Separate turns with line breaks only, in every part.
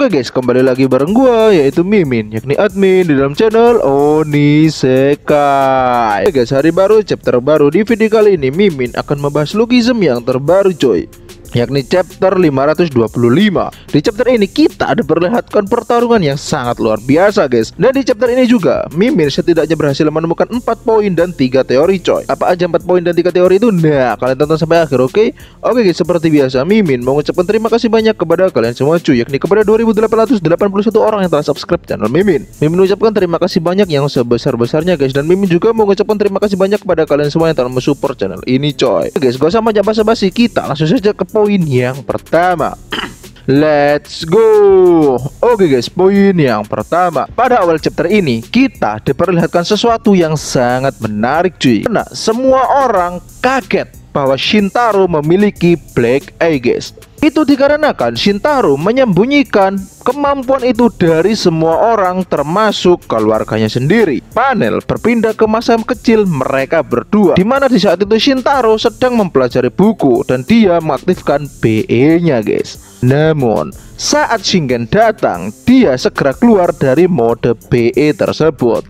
Oke guys, kembali lagi bareng gua yaitu Mimin, yakni admin di dalam channel Onisekai. Oke guys, hari baru, chapter baru. Di video kali ini Mimin akan membahas logism yang terbaru coy, yakni chapter 525. Di chapter ini kita diperlihatkan pertarungan yang sangat luar biasa guys. Dan di chapter ini juga Mimin setidaknya berhasil menemukan 4 poin dan 3 teori coy. Apa aja 4 poin dan 3 teori itu? Nah, kalian tonton sampai akhir, oke? Oke guys, seperti biasa Mimin mau mengucapkan terima kasih banyak kepada kalian semua cuy, yakni kepada 2881 orang yang telah subscribe channel Mimin. Mimin mengucapkan terima kasih banyak yang sebesar-besarnya guys. Dan Mimin juga mau mengucapkan terima kasih banyak kepada kalian semua yang telah mensupport channel ini coy. Oke guys, gak usah banyak basa-basi, kita langsung saja ke poin yang pertama. Let's go. Oke guys, poin yang pertama. Pada awal chapter ini kita diperlihatkan sesuatu yang sangat menarik cuy, karena semua orang kaget bahwa Shintaro memiliki Black Eye guys. Itu dikarenakan Shintaro menyembunyikan kemampuan itu dari semua orang termasuk keluarganya sendiri. Panel berpindah ke masa kecil mereka berdua, dimana di saat itu Shintaro sedang mempelajari buku dan dia mengaktifkan BE-nya guys. Namun saat Shingen datang, dia segera keluar dari mode BE tersebut.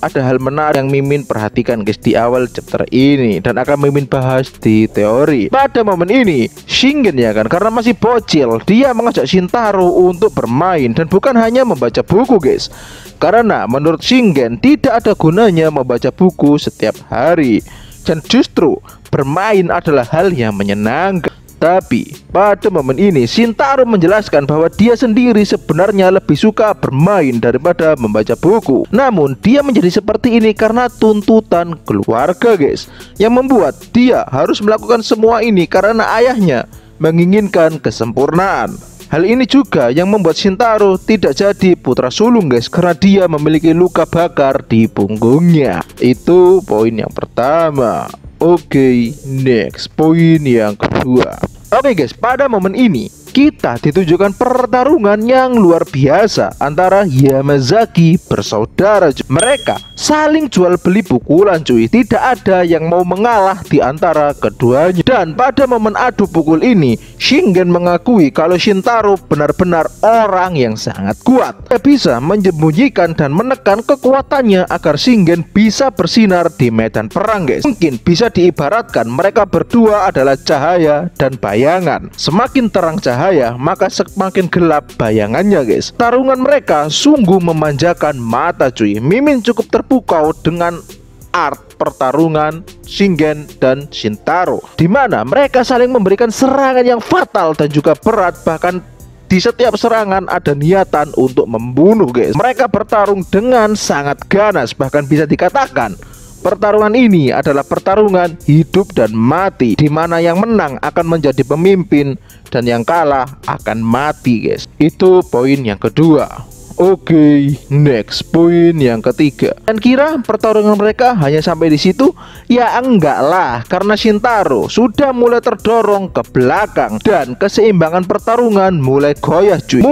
Ada hal menarik yang Mimin perhatikan guys di awal chapter ini dan akan Mimin bahas di teori. Pada momen ini Shingen ya kan, karena masih bocil, dia mengajak Shintaro untuk bermain dan bukan hanya membaca buku guys. Karena menurut Shingen tidak ada gunanya membaca buku setiap hari, dan justru bermain adalah hal yang menyenangkan. Tapi pada momen ini Shintaro menjelaskan bahwa dia sendiri sebenarnya lebih suka bermain daripada membaca buku. Namun dia menjadi seperti ini karena tuntutan keluarga guys, yang membuat dia harus melakukan semua ini karena ayahnya menginginkan kesempurnaan. Hal ini juga yang membuat Shintaro tidak jadi putra sulung guys, karena dia memiliki luka bakar di punggungnya. Itu poin yang pertama. Oke, next, poin yang kedua. Oke guys, pada momen ini kita ditunjukkan pertarungan yang luar biasa antara Yamazaki bersaudara cuy. Mereka saling jual beli pukulan cuy, tidak ada yang mau mengalah di antara keduanya. Dan pada momen adu pukul ini Shingen mengakui kalau Shintaro benar-benar orang yang sangat kuat. Dia bisa menyembunyikan dan menekan kekuatannya agar Shingen bisa bersinar di medan perang guys. Mungkin bisa diibaratkan mereka berdua adalah cahaya dan bayangan. Semakin terang cahaya, maka semakin gelap bayangannya guys. Tarungan mereka sungguh memanjakan mata cuy. Mimin cukup terpukau dengan art pertarungan Shingen dan Shintaro, dimana mereka saling memberikan serangan yang fatal dan juga berat. Bahkan di setiap serangan ada niatan untuk membunuh guys. Mereka bertarung dengan sangat ganas, bahkan bisa dikatakan pertarungan ini adalah pertarungan hidup dan mati, dimana yang menang akan menjadi pemimpin dan yang kalah akan mati guys. Itu poin yang kedua. Oke, next, poin yang ketiga. Dan kira pertarungan mereka hanya sampai di situ? Ya enggak lah, karena Shintaro sudah mulai terdorong ke belakang dan keseimbangan pertarungan mulai goyah cuy.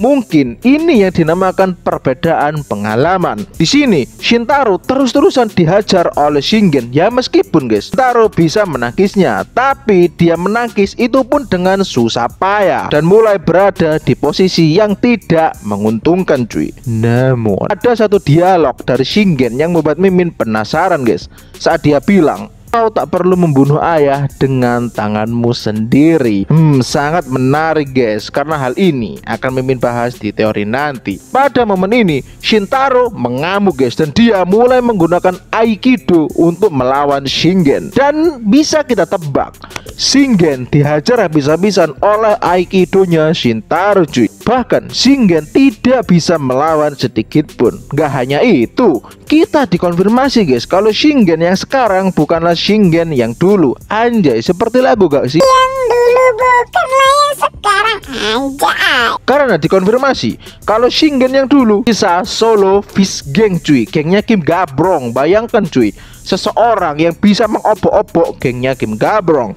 Mungkin ini yang dinamakan perbedaan pengalaman. Di sini Shintaro terus-terusan dihajar oleh Shingen. Ya meskipun guys Shintaro bisa menangkisnya, tapi dia menangkis itu pun dengan susah payah dan mulai berada di posisi yang tidak menguntungkan cuy. Namun ada satu dialog dari Shingen yang membuat Mimin penasaran guys. Saat dia bilang, "Kau tak perlu membunuh ayah dengan tanganmu sendiri." Sangat menarik guys, karena hal ini akan Mimin bahas di teori nanti. Pada momen ini Shintaro mengamuk guys, dan dia mulai menggunakan Aikido untuk melawan Shingen. Dan bisa kita tebak, Shingen dihajar habis-habisan oleh Aikidonya Shintaro cuy. Bahkan Shingen tidak bisa melawan sedikit pun. Gak hanya itu, kita dikonfirmasi guys kalau Shingen yang sekarang bukanlah Shingen yang dulu. Anjay, seperti lagu gak sih?
Yang dulu bukanlah yang sekarang, anjay.
Karena dikonfirmasi kalau Shingen yang dulu bisa solo fish gang cuy, gengnya Kim Gabrong. Bayangkan cuy, seseorang yang bisa mengobok-obok gengnya Kim Gabrong.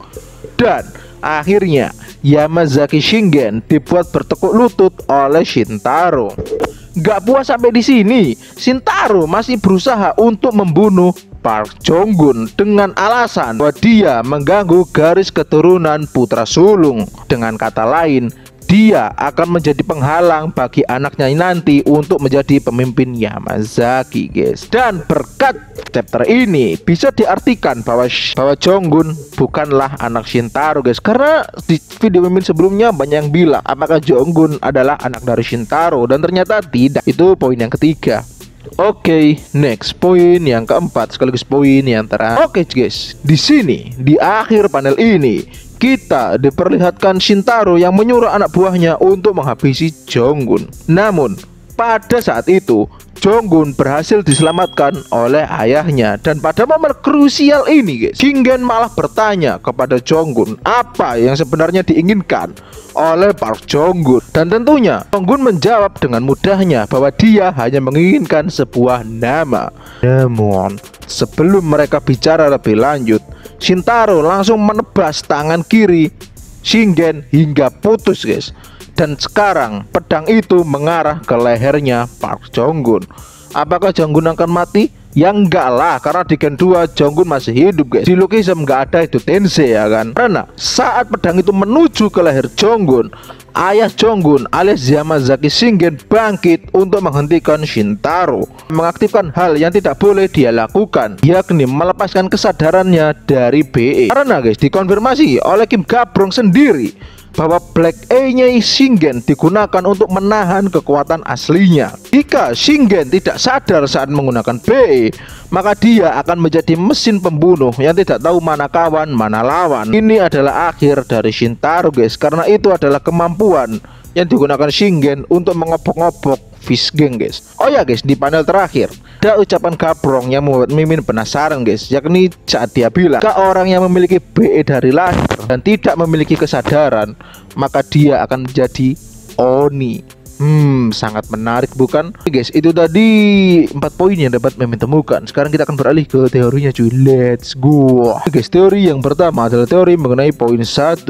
Dan akhirnya Yamazaki Shingen dibuat bertekuk lutut oleh Shintaro. Gak puas sampai di sini, Shintaro masih berusaha untuk membunuh Park Jong-gun dengan alasan bahwa dia mengganggu garis keturunan putra sulung. Dengan kata lain, dia akan menjadi penghalang bagi anaknya nanti untuk menjadi pemimpin Yamazaki, guys. Dan berkat chapter ini bisa diartikan bahwa Jonggun bukanlah anak Shintaro, guys. Karena di video mimin sebelumnya banyak yang bilang apakah Jonggun adalah anak dari Shintaro, dan ternyata tidak. Itu poin yang ketiga. Oke, next poin yang keempat sekaligus poin yang terakhir. Oke, guys, di sini di akhir panel ini kita diperlihatkan Shintaro yang menyuruh anak buahnya untuk menghabisi Jonggun. Namun pada saat itu Jonggun berhasil diselamatkan oleh ayahnya. Dan pada momen krusial ini, guys, Shingen malah bertanya kepada Jonggun apa yang sebenarnya diinginkan oleh Park Jonggun. Dan tentunya Jonggun menjawab dengan mudahnya bahwa dia hanya menginginkan sebuah nama. Namun sebelum mereka bicara lebih lanjut, Shintaro langsung menebas tangan kiri Shingen hingga putus, guys. Dan sekarang pedang itu mengarah ke lehernya Park Jonggun. Apakah Jonggun akan mati? Ya enggak lah, karena di Gen 2 Jonggun masih hidup, guys. Di Lookism enggak ada itu Tensei, ya kan. Karena saat pedang itu menuju ke leher Jonggun, ayah Jonggun alias Yamazaki Shingen bangkit untuk menghentikan Shintaro, mengaktifkan hal yang tidak boleh dia lakukan, yakni melepaskan kesadarannya dari BE. Karena, guys, dikonfirmasi oleh Kim Gabrong sendiri bahwa Black Eye-nya Shingen digunakan untuk menahan kekuatan aslinya. Jika Shingen tidak sadar saat menggunakan BE, maka dia akan menjadi mesin pembunuh yang tidak tahu mana kawan mana lawan. Ini adalah akhir dari Shintaro, guys, karena itu adalah kemampuan yang digunakan Shingen untuk mengobok-ngobok Fish Gang, guys. Oh ya, guys, di panel terakhir ada ucapan Gabrong yang membuat mimin penasaran, guys, yakni saat dia bilang jika orang yang memiliki BE dari lahir dan tidak memiliki kesadaran, maka dia akan menjadi Oni. Sangat menarik, bukan? Guys, itu tadi 4 poin yang dapat mimin temukan. Sekarang kita akan beralih ke teorinya, cuy. Let's go. Guys, teori yang pertama adalah teori mengenai poin 1,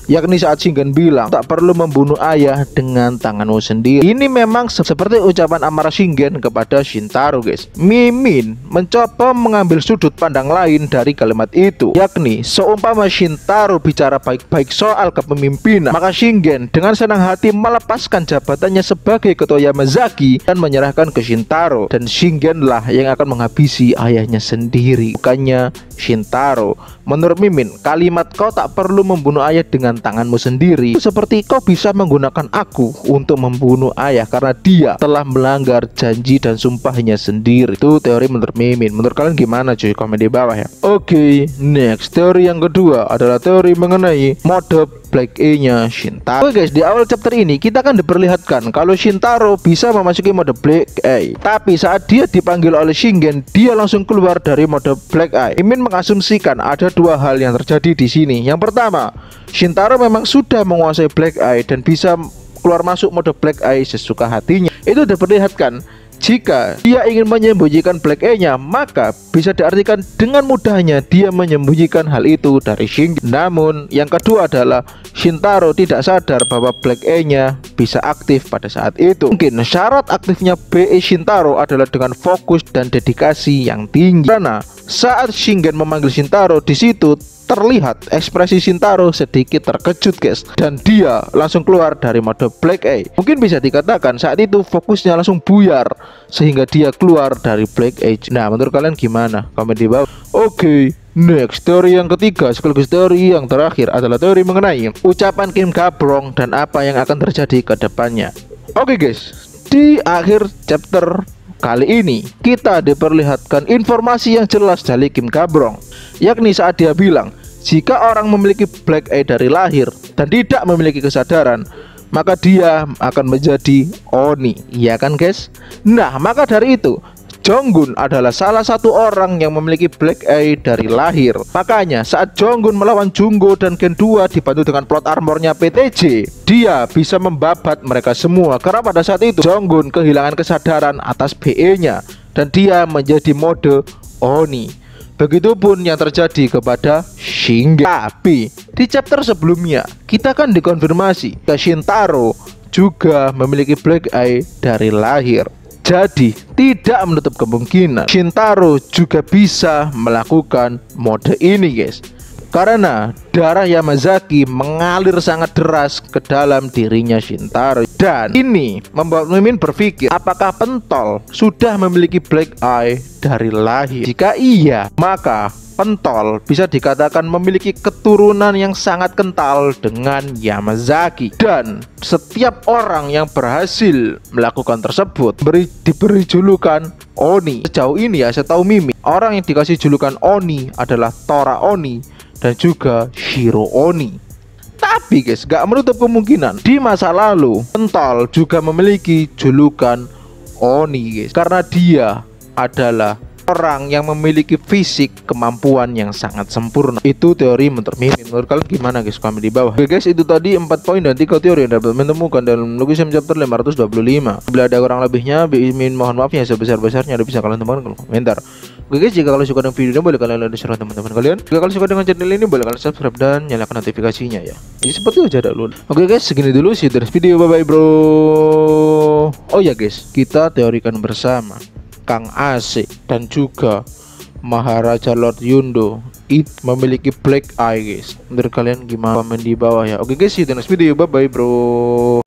yakni saat Shingen bilang tak perlu membunuh ayah dengan tanganmu sendiri. Ini memang seperti ucapan amarah Shingen kepada Shintaro, guys. Mimin mencoba mengambil sudut pandang lain dari kalimat itu, yakni seumpama Shintaro bicara baik-baik soal kepemimpinan, maka Shingen dengan senang hati melepaskan jabatannya sebagai ketua Yamazaki dan menyerahkan ke Shintaro, dan Shingen lah yang akan menghabisi ayahnya sendiri, bukannya Shintaro. Menurut mimin, kalimat kau tak perlu membunuh ayah dengan tanganmu sendiri itu seperti kau bisa menggunakan aku untuk membunuh ayah karena dia telah melanggar janji dan sumpahnya sendiri. Itu teori menurut mimin. Menurut kalian gimana, cuy? Komen di bawah ya. Oke, next teori yang kedua adalah teori mengenai mode Black Eye-nya Shintaro. Oke, guys, di awal chapter ini kita akan diperlihatkan kalau Shintaro bisa memasuki mode Black Eye, tapi saat dia dipanggil oleh Shingen, dia langsung keluar dari mode Black Eye. Mimin mengasumsikan ada dua hal yang terjadi di sini. Yang pertama, Shintaro memang sudah menguasai Black Eye dan bisa keluar masuk mode Black Eye sesuka hatinya. Itu diperlihatkan jika dia ingin menyembunyikan Black Eye-nya, maka bisa diartikan dengan mudahnya dia menyembunyikan hal itu dari Shingen. Namun yang kedua adalah Shintaro tidak sadar bahwa Black Eye-nya bisa aktif pada saat itu. Mungkin syarat aktifnya BE Shintaro adalah dengan fokus dan dedikasi yang tinggi. Karena saat Shingen memanggil Shintaro, di situ terlihat ekspresi Shintaro sedikit terkejut, guys, dan dia langsung keluar dari mode Black Eye. Mungkin bisa dikatakan saat itu fokusnya langsung buyar sehingga dia keluar dari Black Eye. Nah, menurut kalian gimana? Komen di bawah. Oke, next teori yang ketiga sekaligus teori yang terakhir adalah teori mengenai ucapan Kim Gabrong dan apa yang akan terjadi ke depannya. Oke, guys, di akhir chapter kali ini kita diperlihatkan informasi yang jelas dari Kim Gabrong, yakni saat dia bilang jika orang memiliki Black Eye dari lahir dan tidak memiliki kesadaran, maka dia akan menjadi Oni, ya kan, guys? Nah, maka dari itu Jonggun adalah salah satu orang yang memiliki Black Eye dari lahir. Makanya saat Jonggun melawan Jungo dan Gen 2 dibantu dengan plot armornya PTJ, dia bisa membabat mereka semua. Karena pada saat itu Jonggun kehilangan kesadaran atas BE-nya dan dia menjadi mode Oni. Begitupun yang terjadi kepada Shingen. Tapi di chapter sebelumnya kita kan dikonfirmasi ke Shintaro juga memiliki Black Eye dari lahir. Jadi tidak menutup kemungkinan Shintaro juga bisa melakukan mode ini, guys. karena darah Yamazaki mengalir sangat deras ke dalam dirinya Shintaro. Dan ini membuat Mimin berpikir, apakah pentol sudah memiliki black eye dari lahir? Jika iya, maka pentol bisa dikatakan memiliki keturunan yang sangat kental dengan Yamazaki. Dan setiap orang yang berhasil melakukan tersebut diberi julukan Oni. Sejauh ini ya, setahu Mimin, orang yang dikasih julukan Oni adalah Tora Oni dan juga Shiro Oni. Tapi guys, gak menutup kemungkinan di masa lalu pentol juga memiliki julukan Oni guys, karena dia adalah orang yang memiliki fisik kemampuan yang sangat sempurna. Itu teori menurut Mimin. Menurut kalian gimana guys? Komen di bawah. Oke guys, itu tadi 4 poin dan 3 teori yang dapat menemukan dalam Logism chapter 525. Bila ada kurang lebihnya, Mimin mohon maaf ya sebesar-besarnya. Ada bisa kalian temukan di komentar. Oke guys, jika kalian suka dengan video ini, boleh kalian like dan share teman-teman kalian. Jika kalian suka dengan channel ini, boleh kalian subscribe dan nyalakan notifikasinya ya. Jadi seperti aja dulu. Oke guys, segini dulu sih dari video. Bye bye bro. Oh ya guys, kita teorikan bersama Kang AC dan juga Maharaja Lord Yundo itu memiliki black eye guys. Menurut kalian gimana? Komen di bawah ya. Oke guys, see you di next video. Bye bye bro.